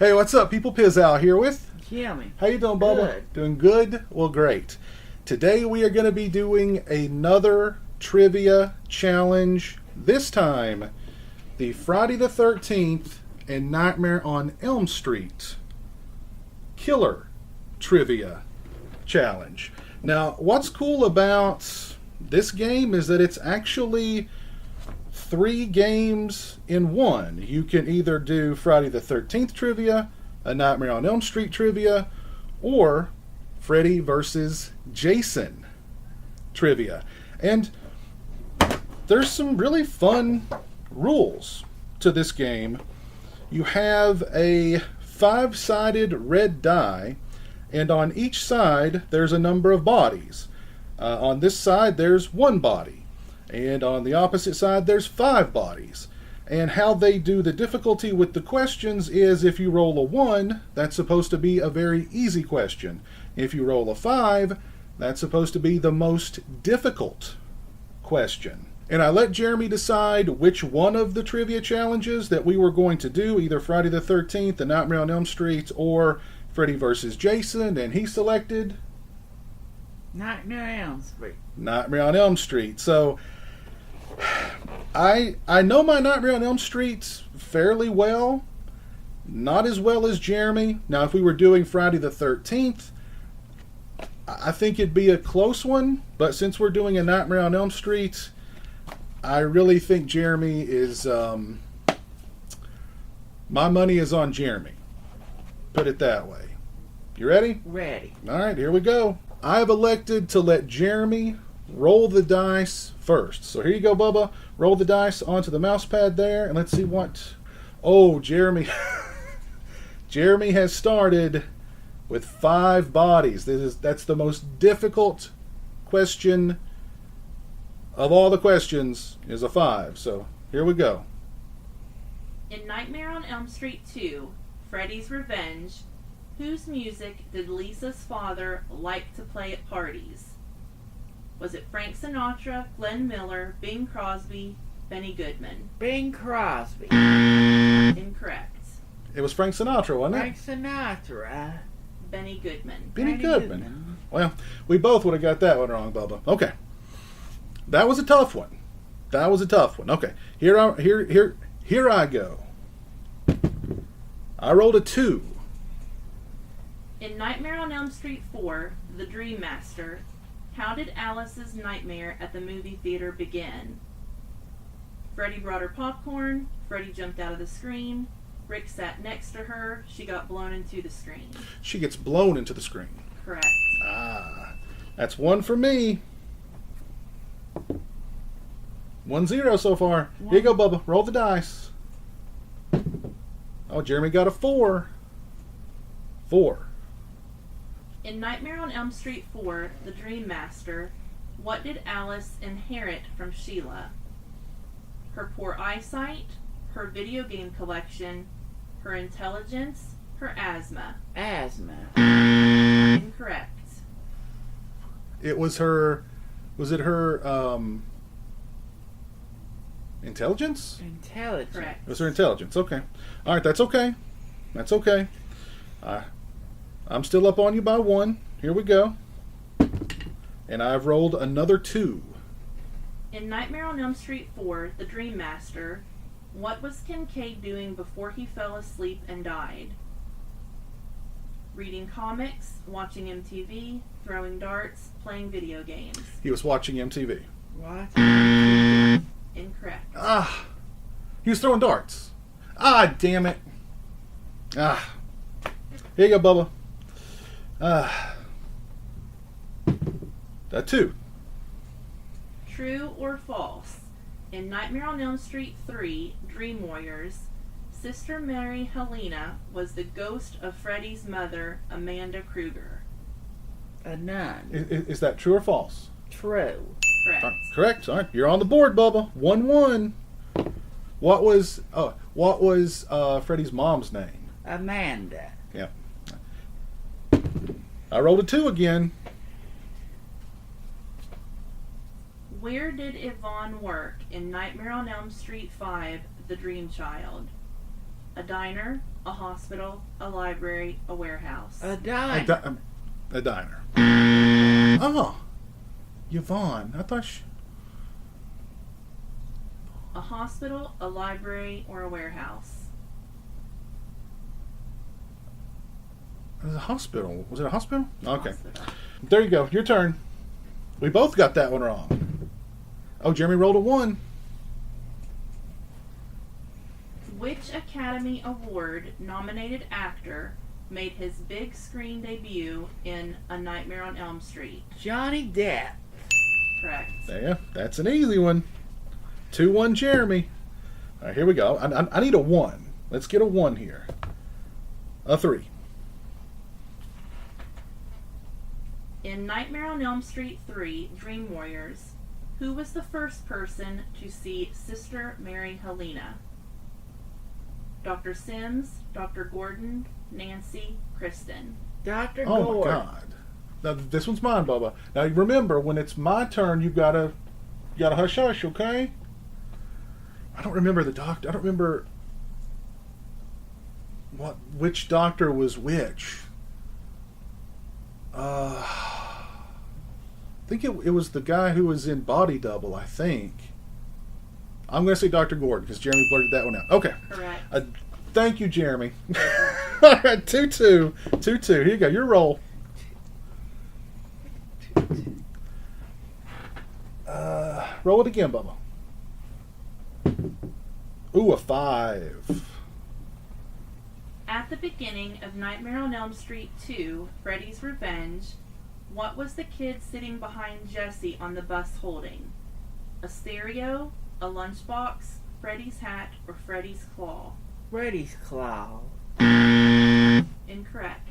Hey, what's up, people? Pizowell here with... Yummy. How you doing, Bubba? Good. Doing good? Well, great. Today we are going to be doing another trivia challenge. This time, the Friday the 13th and Nightmare on Elm Street Killer Trivia Challenge. Now, what's cool about this game is that it's actually 3 games in one. You can either do Friday the 13th trivia, a Nightmare on Elm Street trivia, or Freddy versus Jason trivia. And there's some really fun rules to this game. You have a 5-sided red die, and on each side there's a number of bodies. On this side there's 1 body, and on the opposite side there's 5 bodies. And how they do the difficulty with the questions is if you roll a 1, that's supposed to be a very easy question. If you roll a 5, that's supposed to be the most difficult question. And I let Jeremy decide which one of the trivia challenges that we were going to do, either Friday the 13th, The Nightmare on Elm Street, or Freddy vs. Jason, and he selected Nightmare on Elm Street. Nightmare on Elm Street. So I know my Nightmare on Elm Street fairly well. Not as well as Jeremy. Now, if we were doing Friday the 13th, I think it'd be a close one. But since we're doing a Nightmare on Elm Street, I really think Jeremy is... my money is on Jeremy. Put it that way. You ready? Ready. All right, here we go. I have elected to let Jeremy roll the dice first. So here you go, Bubba. Roll the dice onto the mouse pad there, and let's see what... Oh, Jeremy. Jeremy has started with 5 bodies. That's the most difficult question of all the questions, is a 5. So here we go. In Nightmare on Elm Street 2, Freddy's Revenge, whose music did Lisa's father like to play at parties? Was it Frank Sinatra, Glenn Miller, Bing Crosby, Benny Goodman? Bing Crosby. Incorrect. It was Frank Sinatra, wasn't it? Frank Sinatra. Benny Goodman. Benny Goodman. Well, we both would have got that one wrong, Bubba. Okay. That was a tough one. Okay. Here I go. I rolled a 2. In Nightmare on Elm Street 4, The Dream Master, how did Alice's nightmare at the movie theater begin? Freddy brought her popcorn, Freddy jumped out of the screen, Rick sat next to her, she got blown into the screen. She gets blown into the screen. Correct. That's 1 for me. 1-0 so far. Here you go, Bubba. Roll the dice. Oh, Jeremy got a 4. 4. In Nightmare on Elm Street 4, The Dream Master, what did Alice inherit from Sheila? Her poor eyesight, her video game collection, her intelligence, her asthma? Asthma. Incorrect. It was her... Was it her, intelligence? Intelligence. Correct. It was her intelligence. Okay. All right, that's okay. That's okay. I'm still up on you by 1. Here we go. And I've rolled another 2. In Nightmare on Elm Street 4, The Dream Master, what was Kincaid doing before he fell asleep and died? Reading comics, watching MTV, throwing darts, playing video games? He was watching MTV. What? Incorrect. He was throwing darts. Damn it. Here you go, Bubba. A 2. True or false? In Nightmare on Elm Street 3, Dream Warriors, Sister Mary Helena was the ghost of Freddy's mother, Amanda Kruger. A nun. Is that true or false? True. Correct. Correct. All right, you're on the board, Bubba. 1-1. What was Freddy's mom's name? Amanda. Yeah. I rolled a 2 again. Where did Yvonne work in Nightmare on Elm Street 5, The Dream Child? A diner, a hospital, a library, a warehouse. A A, dime. a diner. Oh, Yvonne. I thought A hospital, a library, or a warehouse. it was a hospital. Was it a hospital? Okay. Hospital. There you go. Your turn. We both got that one wrong. Oh, Jeremy rolled a 1. Which Academy Award nominated actor made his big screen debut in A Nightmare on Elm Street? Johnny Depp. Correct. Yeah, that's an easy one. 2-1 Jeremy. All right, here we go. I need a 1. Let's get a 1 here. A 3. In Nightmare on Elm Street 3, Dream Warriors, who was the first person to see Sister Mary Helena? Dr. Sims, Dr. Gordon, Nancy, Kristen. Dr. Oh Gore. my God. Now this one's mine, Bubba. Now remember, when it's my turn, you gotta hush hush, okay? I don't remember the doctor. I don't remember which doctor was which. I think it was the guy who was in Body Double. I think. I'm going to say Dr. Gordon because Jeremy blurted that one out. Okay. Correct. Thank you, Jeremy. All right, 2-2. 2-2. Here you go. Your roll. Roll it again, Bubba. Ooh, a 5. At the beginning of Nightmare on Elm Street 2, Freddy's Revenge, what was the kid sitting behind Jesse on the bus holding? A stereo, a lunchbox, Freddy's hat, or Freddy's claw? Freddy's Claw. Incorrect.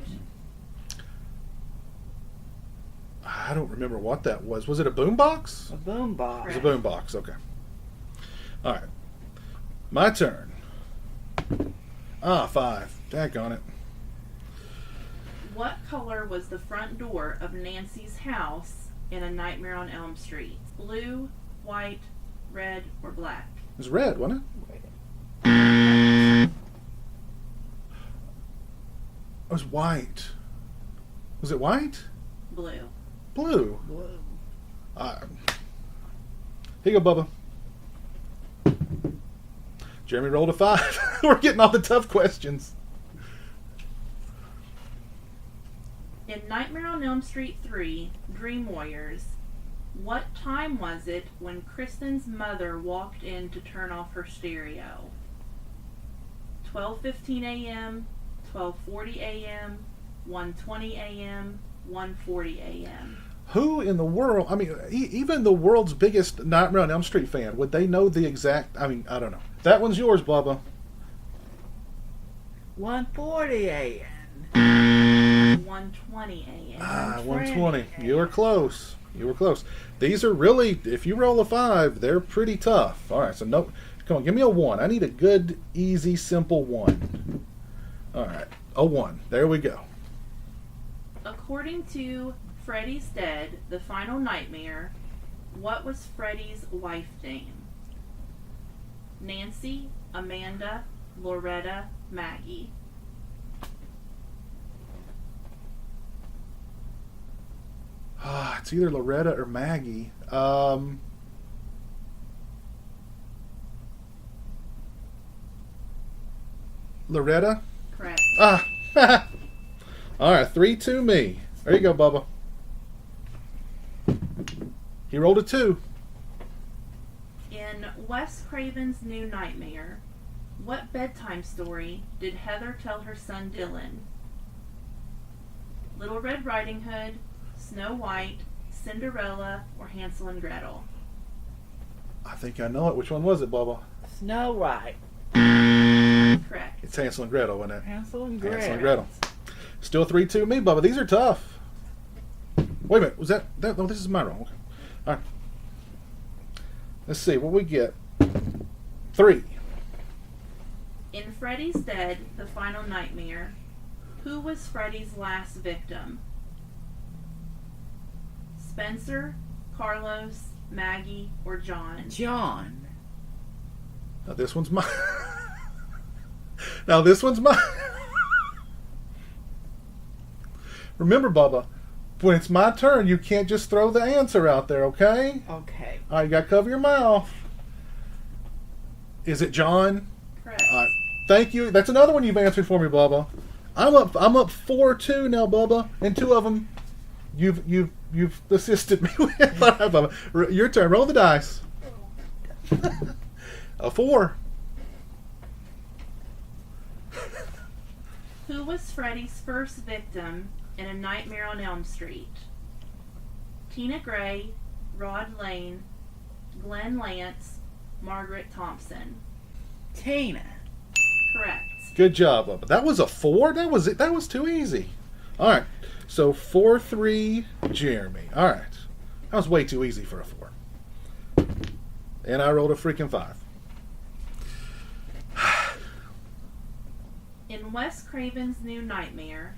I don't remember what that was. Was it a boombox? A boombox. It was a boombox. Okay. All right. My turn. 5. Daggone it. What color was the front door of Nancy's house in A Nightmare on Elm Street? Blue, white, red, or black? It was red, wasn't it? It was white. Was it white? Blue. Blue. Blue. Here you go, Bubba. Jeremy rolled a 5. We're getting all the tough questions. In Nightmare on Elm Street 3, Dream Warriors, what time was it when Kristen's mother walked in to turn off her stereo? 12:15 a.m., 12:40 a.m., 1:20 a.m., 1:40 a.m. Who in the world, I mean, even the world's biggest Nightmare on Elm Street fan, would they know the exact, I mean, I don't know. That one's yours, Bubba. 1:40 a.m. 1:20 a.m. 120. You were close. You were close. These are really, if you roll a 5, they're pretty tough. All right, so no, come on, give me a 1. I need a good, easy, simple 1. All right, a 1. There we go. According to Freddy's Dead, The Final Nightmare, what was Freddy's wife's name? Nancy, Amanda, Loretta, Maggie. It's either Loretta or Maggie. Loretta? Correct. All right, 3-2 me. There you go, Bubba. He rolled a 2. In Wes Craven's New Nightmare, what bedtime story did Heather tell her son Dylan? Little Red Riding Hood, Snow White, Cinderella, or Hansel and Gretel? I think I know it. Which one was it, Bubba? Snow White. Correct. It's Hansel and Gretel, wasn't it? Hansel and Gretel. Hansel and Gretel. Still 3-2 me, Bubba. These are tough. Wait a minute. Was that oh, this is my wrong. Okay. All right. Let's see what we get. 3. In Freddy's Dead, The Final Nightmare, who was Freddy's last victim? Spencer, Carlos, Maggie, or John? John. Now this one's mine. Now this one's mine. Remember, Bubba, when it's my turn, you can't just throw the answer out there, okay? Okay. All right, you got to cover your mouth. Is it John? Correct. All right. Thank you. That's another one you've answered for me, Bubba. I'm up 4-2 now, Bubba, and 2 of them you've assisted me with. All right, Bubba. Your turn. Roll the dice. A 4. Who was Freddy's first victim in A Nightmare on Elm Street? Tina Gray, Rod Lane, Glenn Lance, Margaret Thompson. Tina. Correct. Good job, Bubba. That was a 4? That was it. That was too easy. All right. So 4-3, Jeremy. All right. That was way too easy for a 4. And I rolled a freaking 5. In Wes Craven's New Nightmare,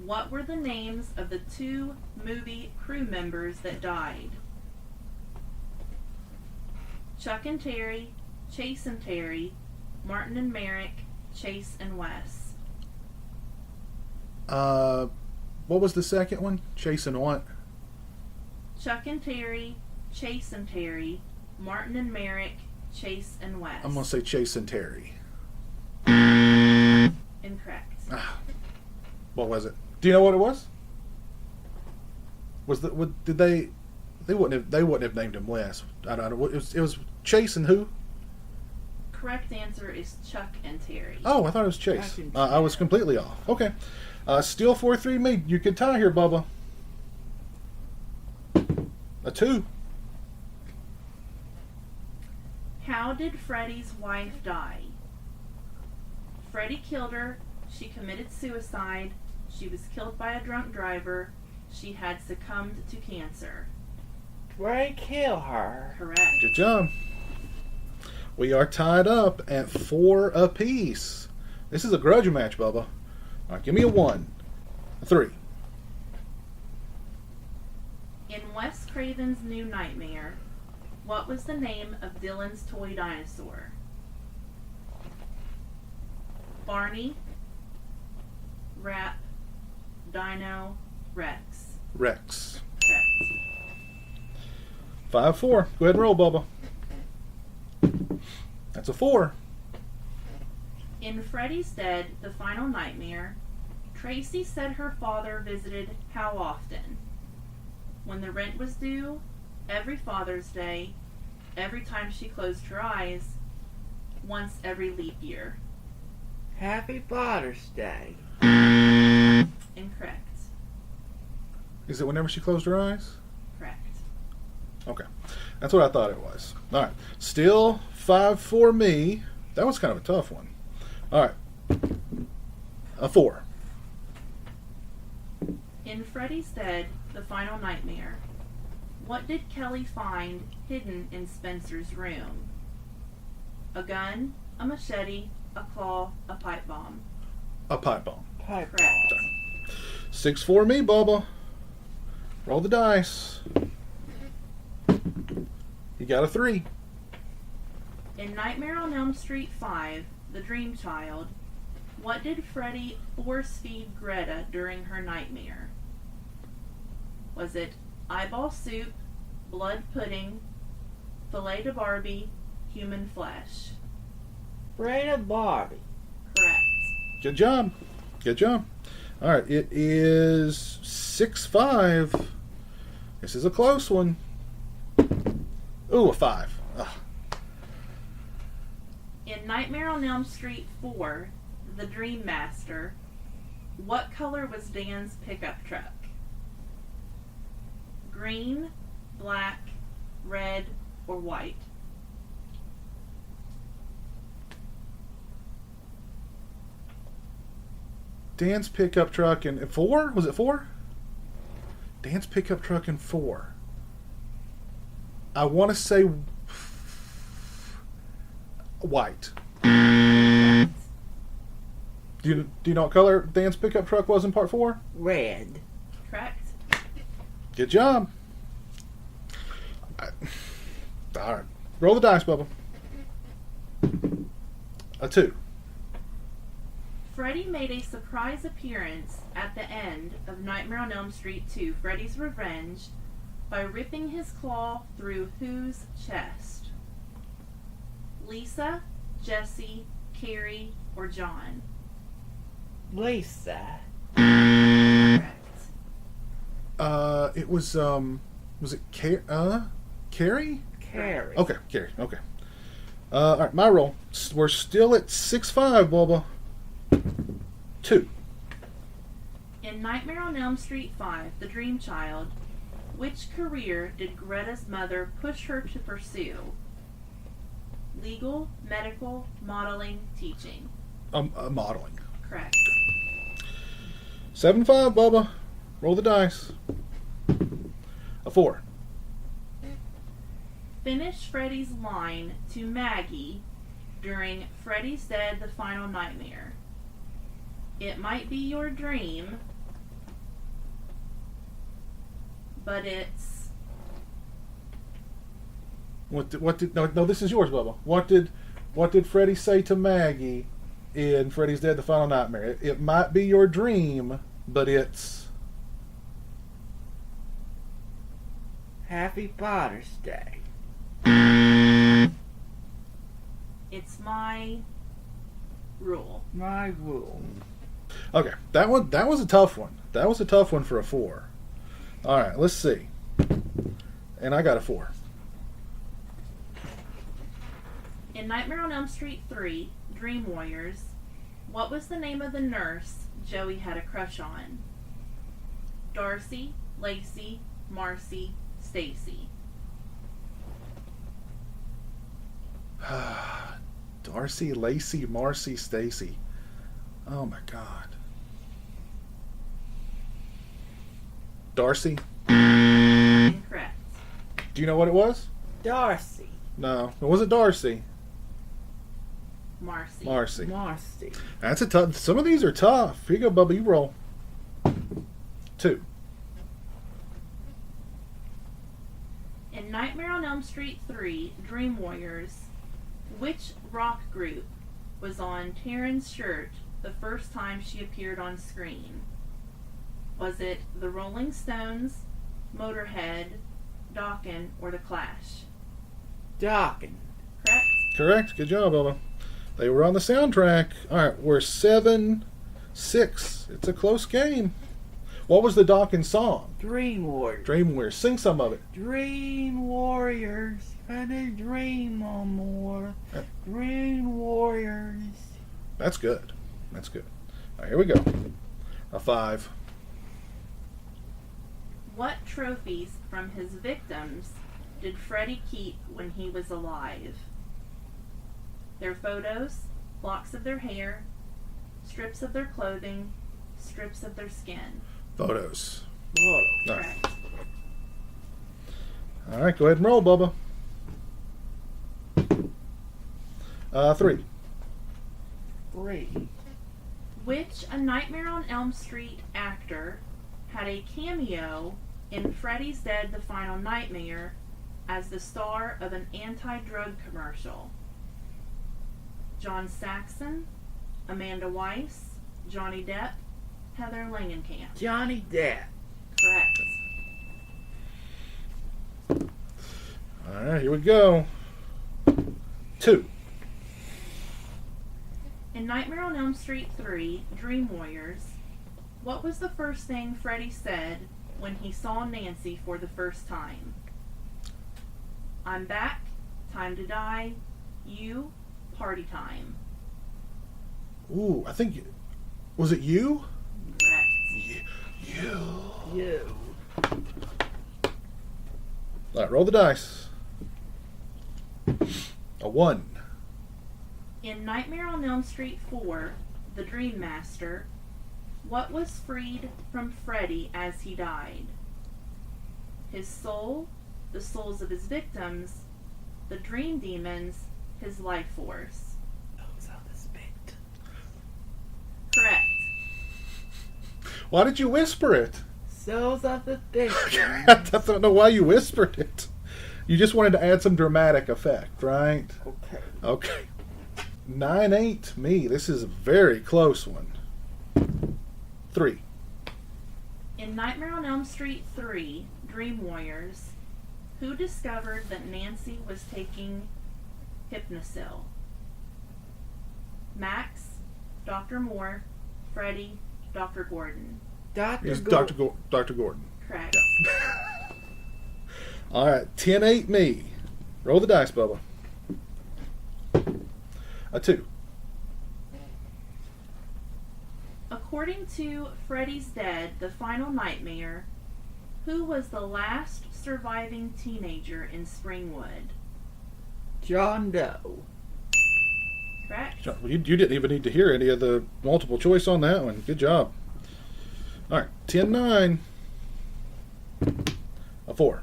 what were the names of the 2 movie crew members that died? Chuck and Terry, Chase and Terry, Martin and Merrick, Chase and Wes. What was the second one? Chase and what? Chuck and Terry, Chase and Terry, Martin and Merrick, Chase and Wes. I'm gonna say Chase and Terry. Incorrect. What was it? Do you know what it was? Did they wouldn't have named him Wes. I don't know. It was Chase and who? Correct answer is Chuck and Terry. Oh, I thought it was Chase. Chuck and I was completely off. Okay. Still 4-3 me. You could tie here, Bubba. A 2. How did Freddy's wife die? Freddy killed her. She committed suicide. She was killed by a drunk driver. She had succumbed to cancer. Freddy kill her. Correct. Good job. We are tied up at 4 apiece. This is a grudge match, Bubba. All right, give me a 1. A 3. In Wes Craven's New Nightmare, what was the name of Dylan's toy dinosaur? Barney, Rap, Dino, Rex. Rex. Correct. 5-4. Go ahead and roll, Bubba. That's a 4. In Freddy's Dead, The Final Nightmare, Tracy said her father visited how often? When the rent was due, every Father's Day, every time she closed her eyes, once every leap year. Happy Father's Day. Incorrect. Is it whenever she closed her eyes? Correct. Okay. That's what I thought it was. All right. Still 5-4 me. That was kind of a tough one. All right. A 4. In Freddy's Dead, The Final Nightmare, what did Kelly find hidden in Spencer's room? A gun, a machete, a claw, a pipe bomb. A pipe bomb. Pipe Correct. 6-4 me, Bubba. Roll the dice. You got a 3. In Nightmare on Elm Street 5, The Dream Child, what did Freddy force feed Greta during her nightmare? Was it eyeball soup, blood pudding, filet de Barbie, human flesh? Breda Barbie. Correct. Good job. Good job. All right. It is 6-5. This is a close one. Ooh, a 5. Ugh. In Nightmare on Elm Street 4, The Dream Master, what color was Dan's pickup truck? Green, black, red, or white? Dan's pickup truck in 4? Was it 4? Dan's pickup truck in 4. I want to say white. Do you know what color Dan's pickup truck was in part 4? Red. Correct. Good job. All right. Roll the dice, Bubba. A 2. Freddy made a surprise appearance at the end of Nightmare on Elm Street 2, Freddy's Revenge, by ripping his claw through whose chest? Lisa, Jesse, Carrie, or John? Lisa. Correct. It was it Carrie? Carrie. Okay, Carrie. Okay. All right, my roll. We're still at 6-5, Bubba. 2. In Nightmare on Elm Street 5, The Dream Child, which career did Greta's mother push her to pursue? Legal, medical, modeling, teaching. Modeling. Correct. 7-5, Bubba. Roll the dice. A 4. Finish Freddy's line to Maggie during Freddy's Dead the Final Nightmare. It might be your dream, but it's... What did no, this is yours, Bubba. What did Freddy say to Maggie in Freddy's Dead the Final Nightmare? It might be your dream, but it's... Happy Father's Day. It's my rule. My rule. Okay, that was a tough one. That was a tough one for a 4. All right, let's see. And I got a 4. In Nightmare on Elm Street 3, Dream Warriors, what was the name of the nurse Joey had a crush on? Darcy, Lacey, Marcy, Stacy. Darcy, Lacey, Marcy, Stacy. Oh my God. Darcy? Incorrect. Do you know what it was? Darcy. No, it wasn't Darcy. Marcy. Marcy. Marcy. That's a tough. Some of these are tough. Here you go, Bubba. You roll. 2. In Nightmare on Elm Street 3, Dream Warriors, which rock group was on Taryn's shirt the first time she appeared on screen? Was it the Rolling Stones, Motorhead, Dokken, or the Clash? Dokken. Correct? Correct. Good job, Bubba. They were on the soundtrack. All right, we're 7-6. It's a close game. What was the Dawkins song? Dream Warriors. Dream Warriors. Sing some of it. Dream Warriors. And a dream no more. Dream Warriors. That's good. That's good. All right, here we go. A 5. What trophies from his victims did Freddy keep when he was alive? Their photos, locks of their hair, strips of their clothing, strips of their skin. Photos. Whoa. All right. Correct. All right, go ahead and roll, Bubba. 3. 3. Which A Nightmare on Elm Street actor had a cameo in Freddy's Dead the Final Nightmare as the star of an anti-drug commercial? John Saxon, Amanda Weiss, Johnny Depp, Heather Langenkamp. Johnny Depp. Correct. All right, here we go. 2. In Nightmare on Elm Street 3, Dream Warriors, what was the first thing Freddy said when he saw Nancy for the first time? I'm back, time to die, you, party time. Ooh, I think... Was it you? Correct. You. You. All right, roll the dice. A 1. In Nightmare on Elm Street 4, The Dream Master, what was freed from Freddy as he died? His soul, the souls of his victims, the dream demons, his life force. Those are the spit. Correct. Why did you whisper it? Souls of the victims. I don't know why you whispered it. You just wanted to add some dramatic effect, right? Okay. Okay. 9-8 me. This is a very close one. 3. In Nightmare on Elm Street 3, Dream Warriors, who discovered that Nancy was taking Hypnosil? Max, Dr. Moore, Freddy, Dr. Gordon. It's Dr. Dr. Gordon. Correct. All right, 10-8 me. Roll the dice, Bubba. A 2. According to Freddy's Dead, The Final Nightmare, who was the last surviving teenager in Springwood? John Doe. Correct. Well, you didn't even need to hear any of the multiple choice on that one. Good job. All right, 10-9. A 4.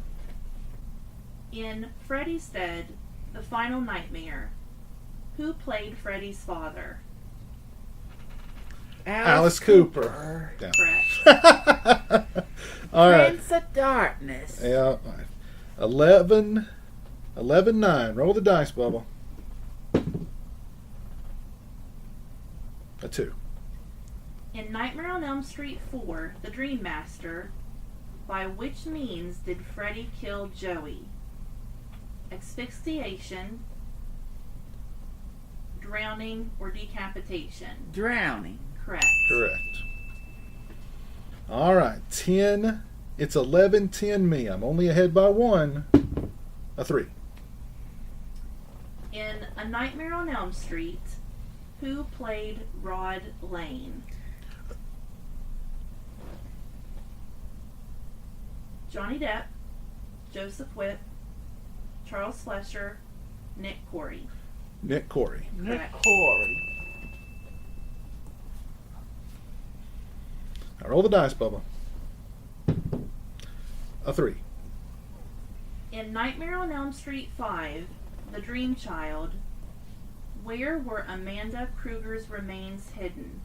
In Freddy's Dead, The Final Nightmare, who played Freddy's father? Alice Cooper. Yeah. Correct. All right. Prince of Darkness. Yeah. All right. 11-9. Roll the dice, Bubba. A 2. In Nightmare on Elm Street 4, The Dream Master, by which means did Freddy kill Joey? Asphyxiation, drowning, or decapitation? Drowning. Correct. Correct. All right. 10. It's 11-10 me. I'm only ahead by 1. A 3. In A Nightmare on Elm Street, who played Rod Lane? Johnny Depp, Joseph Whipp, Charles Fletcher, Nick Corey. Nick Corey. Nick Correct. Corey. Now roll the dice, Bubba. A 3. In Nightmare on Elm Street 5, The Dream Child, where were Amanda Kruger's remains hidden?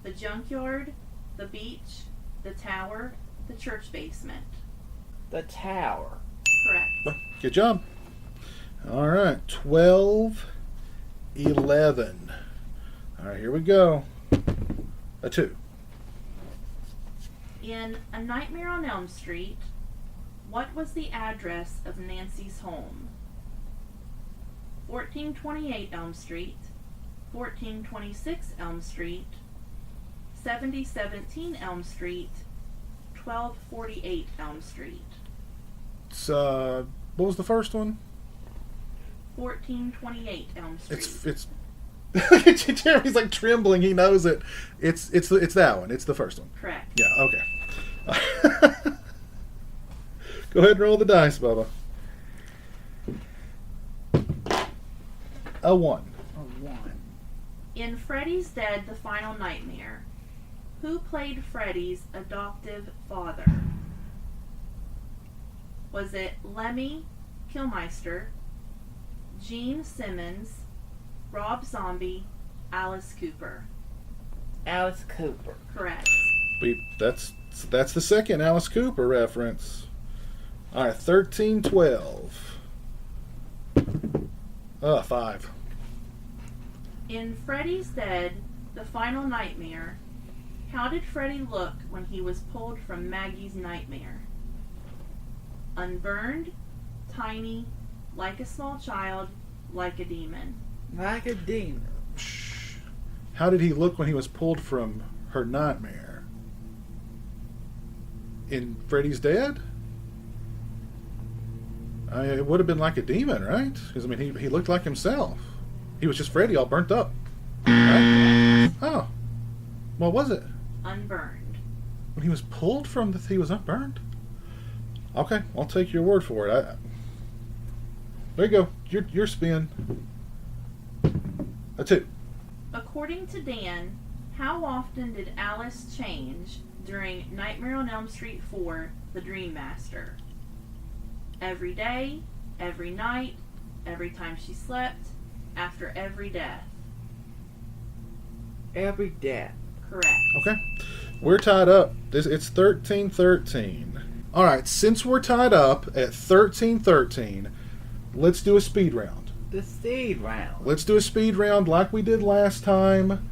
The junkyard, the beach, the tower, the church basement. The Tower. Correct. Good job. All right. 12-11. All right, here we go. A 2. In A Nightmare on Elm Street, what was the address of Nancy's home? 1428 Elm Street, 1426 Elm Street, 7017 Elm Street, 1248 Elm Street. It's, what was the first one? 1428 Elm Street. It's Jeremy's like trembling. He knows it. It's that one. It's the first one. Correct. Yeah. Okay. Go ahead and roll the dice, Bubba. A 1. A 1. In Freddy's Dead, The Final Nightmare, who played Freddy's adoptive father? Was it Lemmy Kilmister, Gene Simmons, Rob Zombie, Alice Cooper? Alice Cooper. Correct. That's the second Alice Cooper reference. All right, 13-12. 5. In Freddy's Dead, The Final Nightmare, how did Freddy look when he was pulled from Maggie's nightmare? Unburned, tiny, like a small child, like a demon. Like a demon. How did he look when he was pulled from her nightmare? In Freddy's Dead? It would have been like a demon, right? Because, I mean, he looked like himself. He was just Freddy all burnt up. Right? Oh. What was it? Unburned. When he was pulled from he was unburned? Okay, I'll take your word for it. There you go. Your spin. A 2. According to Dan, how often did Alice change during Nightmare on Elm Street 4, The Dream Master? Every day, every night, every time she slept, after every death. Every death. Correct. Okay. We're tied up. It's 13-13. All right, since we're tied up at 13-13, let's do a speed round. The speed round. Let's do a speed round like we did last time.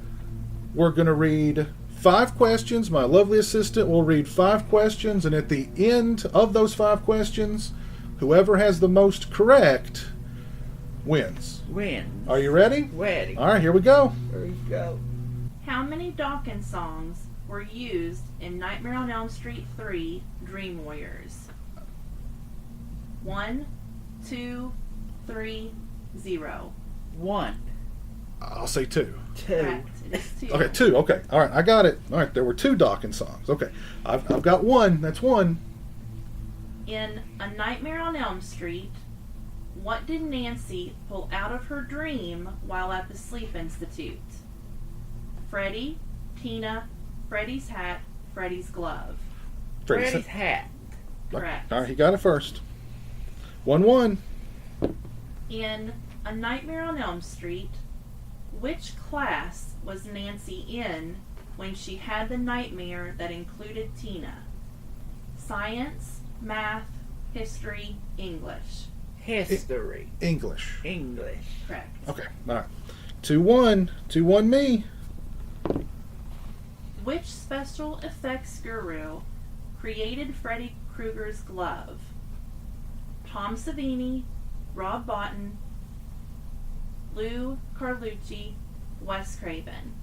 We're going to read 5 questions. My lovely assistant will read 5 questions, and at the end of those 5 questions, whoever has the most correct wins. Wins. Are you ready? Ready. All right, here we go. Here we go. How many Dawkins songs were used in Nightmare on Elm Street 3 Dream Warriors? 1, 2, 3, 0. 1. I'll say 2. 2. Correct. It is 2. Okay, 2. Okay. All right, I got it. All right, there were 2 Dawkins songs. Okay. I've got 1. That's 1. In A Nightmare on Elm Street, what did Nancy pull out of her dream while at the Sleep Institute? Freddy, Tina, Freddy's hat, Freddy's glove. Freddy's hat. Correct. All right, he got it first. 1-1. In A Nightmare on Elm Street, which class was Nancy in when she had the nightmare that included Tina? Science, math, history, English. History. English. English. Correct. Okay. All right. 2-1. 2-1 me. Which special effects guru created Freddy Krueger's glove? Tom Savini, Rob Bottin, Lou Carlucci, Wes Craven.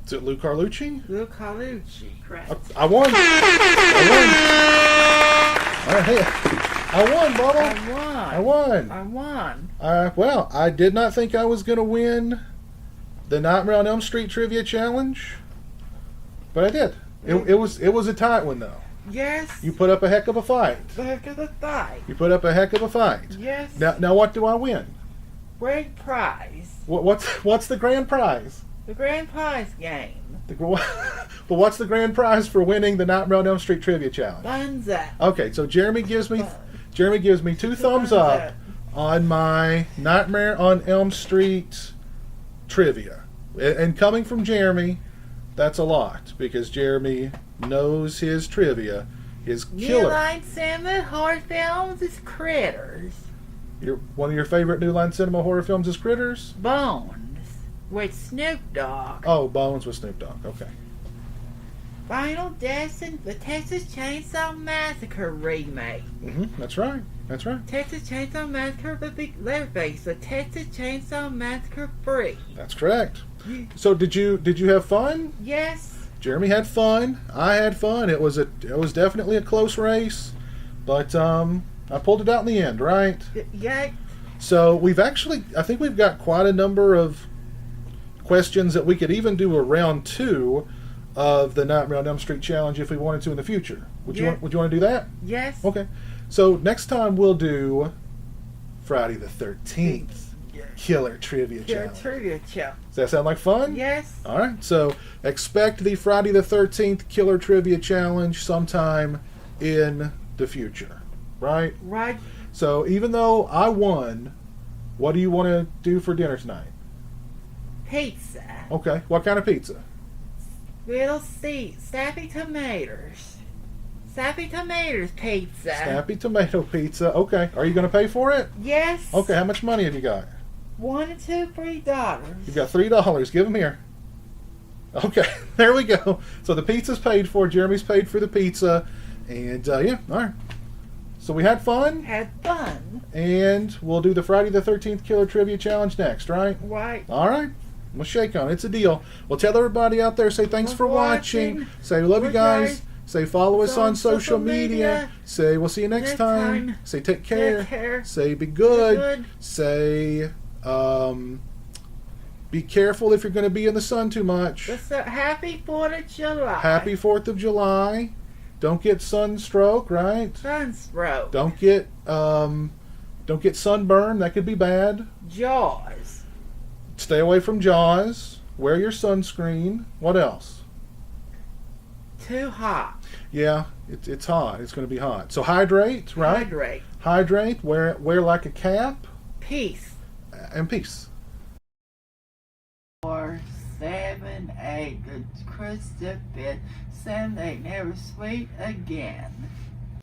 Is it Lou Carlucci? Lou Carlucci. Correct. I won. All right, hey, I won, Bubba. I won. I won. I won. Well, I did not think I was going to win the Nightmare on Elm Street Trivia Challenge, but I did. It was a tight one, though. Yes. You put up a heck of a fight. Look at the thigh. You put up a heck of a fight. Yes. Now what do I win? Great prize. What's the grand prize? The grand prize game. But what's the grand prize for winning the Nightmare on Elm Street Trivia Challenge? Thumbs up. Okay, so Jeremy gives me 2 thumbs up on my Nightmare on Elm Street trivia. And coming from Jeremy, that's a lot, because Jeremy knows his trivia is killer. New Line Cinema horror films is Critters. One of your favorite New Line Cinema horror films is Critters? Bones with Snoop Dogg. Oh, Bones with Snoop Dogg. Okay. Final Destin, the Texas Chainsaw Massacre remake. That's right. That's right. Texas Chainsaw Massacre, the Leatherface, the Texas Chainsaw Massacre 3. That's correct. So did you have fun? Yes. Jeremy had fun. I had fun. It was definitely a close race, but I pulled it out in the end, right? Yeah. So I think we've got quite a number of questions that we could even do a round 2 of the Nightmare on Elm Street Challenge if we wanted to in the future. Would you want to do that? Yes. Okay. So next time we'll do Friday the 13th Killer Trivia Challenge. Trivia Challenge. Does that sound like fun? Yes. All right. So expect the Friday the 13th Killer Trivia Challenge sometime in the future. Right? Right. So even though I won, what do you want to do for dinner tonight? Pizza. Okay. What kind of pizza? Little Snappy Tomatoes. Snappy Tomatoes pizza. Snappy tomato pizza. Okay. Are you going to pay for it? Yes. Okay. How much money have you got? $1, $2, $3. You've got $3. Give them here. Okay. There we go. So the pizza's paid for. Jeremy's paid for the pizza. And, yeah. All right. So we had fun. Had fun. And we'll do the Friday the 13th Killer Trivia Challenge next, right? Right. All right. We'll shake on it. It's a deal. Well, tell everybody out there, say thanks for watching. Say we love you guys. Say follow us on social media. Say we'll see you next time. Say take care. Say be good. Say be careful if you're going to be in the sun too much. Happy 4th of July. Happy 4th of July. Don't get sunstroke, right? Sunstroke. Don't get sunburn. That could be bad. Jaws. Stay away from Jaws. Wear your sunscreen. What else? Too hot. Yeah, it's hot. It's going to be hot. So hydrate, right? Hydrate. Wear like a cap. Peace. And peace. 4, 7, 8. Good Christopher. Send they never sweet again.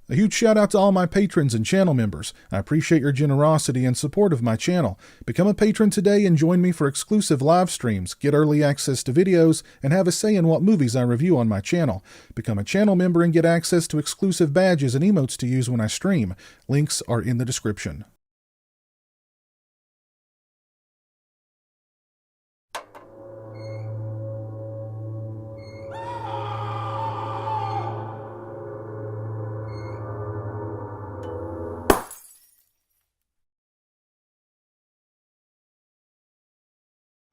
A huge shout out to all my patrons and channel members. I appreciate your generosity and support of my channel. Become a patron today and join me for exclusive live streams, get early access to videos, and have a say in what movies I review on my channel. Become a channel member and get access to exclusive badges and emotes to use when I stream. Links are in the description.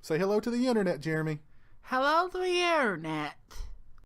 Say hello to the internet, Jeremy. Hello to the internet.